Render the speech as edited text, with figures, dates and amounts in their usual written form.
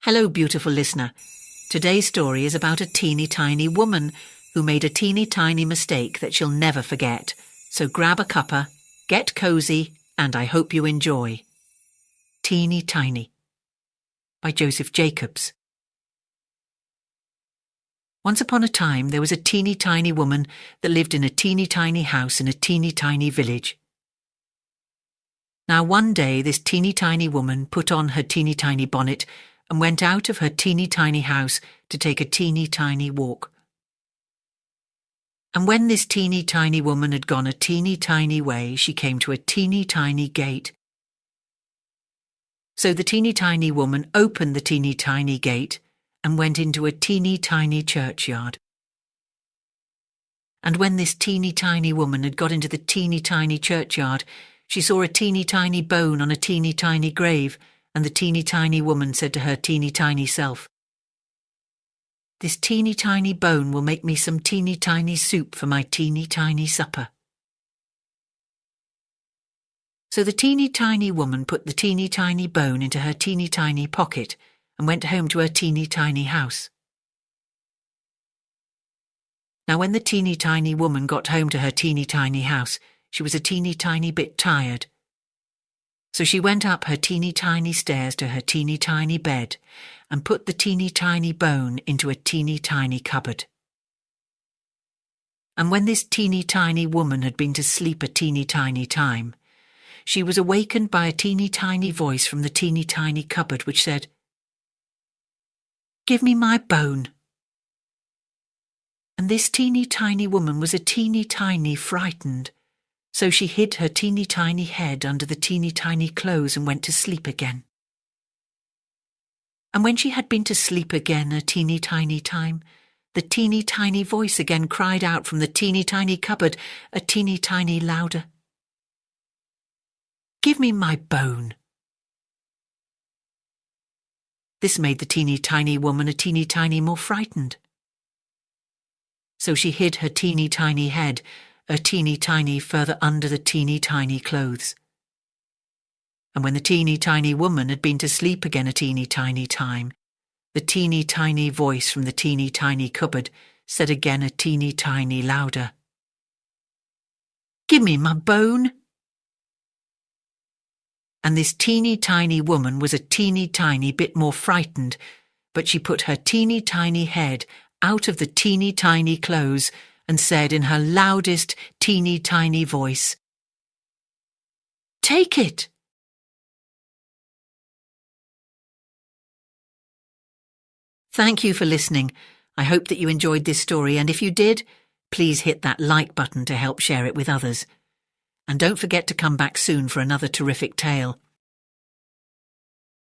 Hello, beautiful listener. Today's story is about a teeny tiny woman who made a teeny tiny mistake that she'll never forget. So grab a cuppa, get cozy, and I hope you enjoy. Teeny Tiny by Joseph Jacobs. Once upon a time, there was a teeny tiny woman that lived in a teeny tiny house in a teeny tiny village. Now one day, this teeny tiny woman put on her teeny tiny bonnet and went out of her teeny tiny house to take a teeny tiny walk. And when this teeny tiny woman had gone a teeny tiny way, she came to a teeny tiny gate. So the teeny tiny woman opened the teeny tiny gate and went into a teeny tiny churchyard. And when this teeny tiny woman had got into the teeny tiny churchyard, she saw a teeny tiny bone on a teeny tiny grave, and the teeny tiny woman said to her teeny tiny self, "This teeny tiny bone will make me some teeny tiny soup for my teeny tiny supper." So the teeny tiny woman put the teeny tiny bone into her teeny tiny pocket and went home to her teeny tiny house. Now when the teeny tiny woman got home to her teeny tiny house, she was a teeny tiny bit tired. So she went up her teeny tiny stairs to her teeny tiny bed and put the teeny tiny bone into a teeny tiny cupboard. And when this teeny tiny woman had been to sleep a teeny tiny time, she was awakened by a teeny tiny voice from the teeny tiny cupboard which said, "Give me my bone." And this teeny tiny woman was a teeny tiny frightened. So she hid her teeny tiny head under the teeny tiny clothes and went to sleep again. And when she had been to sleep again a teeny tiny time, the teeny tiny voice again cried out from the teeny tiny cupboard a teeny tiny louder, "Give me my bone." This made the teeny tiny woman a teeny tiny more frightened. So she hid her teeny tiny head a teeny tiny further under the teeny tiny clothes. And when the teeny tiny woman had been to sleep again a teeny tiny time, the teeny tiny voice from the teeny tiny cupboard said again a teeny tiny louder, "Give me my bone." And this teeny tiny woman was a teeny tiny bit more frightened, but she put her teeny tiny head out of the teeny tiny clothes and said in her loudest teeny tiny voice, "Take it." Thank you for listening. I hope that you enjoyed this story, and if you did, please hit that like button to help share it with others. And don't forget to come back soon for another terrific tale.